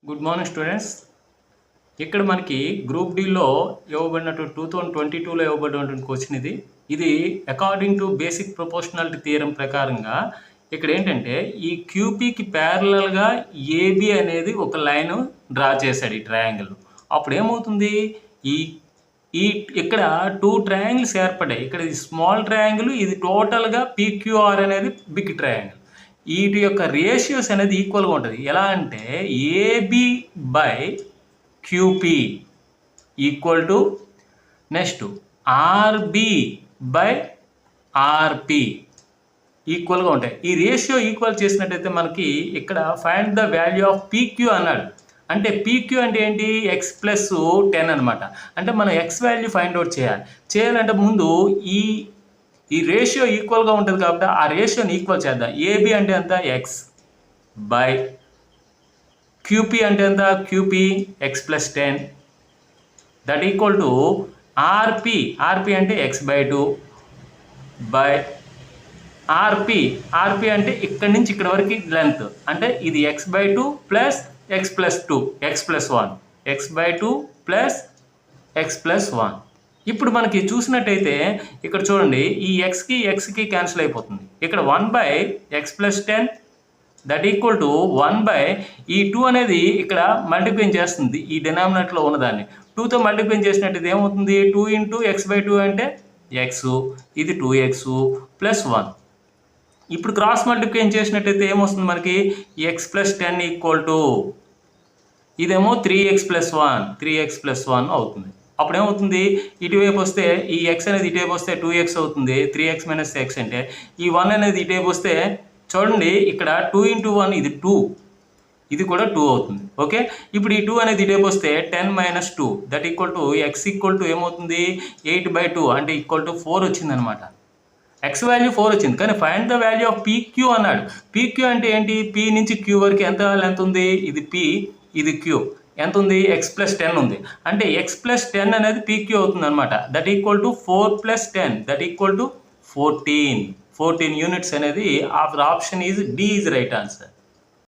Good morning students. ఇక్కడ మనకి group డిలో ఇవ్వబడినట్టు 2022లో ఇవ్వబడినటువంటి క్వశ్చన్ ఇది according to basic proportionality theorem ప్రకారంగా ఇక్కడ ఏంటంటే ఈ క్యూపీకి ప్యారలల్గా ఏబి అనేది ఒక లైన్ డ్రా చేశాడు ఈ ట్రయాంగిల్. అప్పుడు ఏమవుతుంది, ఈ ఈ ఇక్కడ టూ ట్రయాంగిల్స్ ఏర్పడ్డాయి. ఇక్కడ ఇది స్మాల్ ట్రయాంగిల్, ఇది టోటల్గా పీక్యూఆర్ అనేది బిగ్ ట్రయాంగిల్. వీటి యొక్క రేషియోస్ అనేది ఈక్వల్గా ఉంటుంది. ఎలా అంటే AB by QP equal to next RB by RP ఈక్వల్గా ఉంటాయి. ఈ రేషియో ఈక్వల్ చేసినట్టయితే మనకి ఇక్కడ find the value of PQ అన్నాడు. అంటే పీక్యూ అంటే ఏంటి, ఎక్స్ ప్లస్ 10 అనమాట. అంటే మనం ఎక్స్ వాల్యూ ఫైండ్ అవుట్ చేయాలంటే ముందు ఈ రేషియో ఈక్వల్గా ఉంటుంది కాబట్టి ఆ రేషియోని ఈక్వల్ చేద్దాం. ఏబి అంటే ఎంత, ఎక్స్ బై క్యూపీ అంటే ఎంత, QP X plus 10 that equal to RP అంటే ఎక్స్ బై 2 బై ఆర్పి అంటే ఇక్కడి నుంచి ఇక్కడ వరకు లెంత్, అంటే ఇది X by 2 plus X plus 2 X plus 1 X by 2 plus X plus 1. ఇప్పుడు మనకి చూసినట్టయితే ఇక్కడ చూడండి, ఈ ఎక్స్కి క్యాన్సిల్ అయిపోతుంది. ఇక్కడ 1 by X plus 10 that equal to 1 by ఈ 2 అనేది ఇక్కడ మల్టిప్లై చేస్తుంది ఈ డినామినేటర్లో ఉన్నదాన్ని. 2తో మల్టిప్లై చేసినట్టయితే ఏమవుతుంది, 2 ఇంటూ ఎక్స్ బై 2 అంటే ఎక్స్, ఇది 2x ప్లస్ 1. ఇప్పుడు క్రాస్ మల్టిప్లై చేసినట్టయితే ఏమొస్తుంది మనకి, ఎక్స్ ప్లస్ 10 ఈక్వల్ టు ఇదేమో 3x ప్లస్ 1 అవుతుంది. అప్పుడు ఏమవుతుంది, ఇటువైపు వస్తే ఈ ఎక్స్ అనేది ఇటువైపు వస్తే 2x అవుతుంది. 3x మైనస్ ఎక్స్ అంటే ఈ 1 అనేది ఇటువైపు వస్తే చూడండి ఇక్కడ 2 ఇంటూ 1 ఇది 2, ఇది కూడా 2 అవుతుంది. ఓకే, ఇప్పుడు ఈ 2 అనేది ఇటువైపు వస్తే 10 minus 2 that equal to X equal to ఏమవుతుంది, 8/2 అంటే ఈక్వల్ టు 4 వచ్చింది అనమాట. ఎక్స్ వాల్యూ 4 వచ్చింది, కానీ find the value of PQ అన్నాడు. పీక్యూ అంటే ఏంటి, పీ నుంచి క్యూ వరకు ఎంత లెంత్ ఉంది, ఇది పీ ఇది క్యూ, ఎంత ఉంది, ఎక్స్ ప్లస్ 10 ఉంది. అంటే ఎక్స్ ప్లస్ 10 అనేది పీక్యూ అవుతుంది అనమాట. That equal to 4 plus 10 that equal to 14 units అనేది option is D is right answer.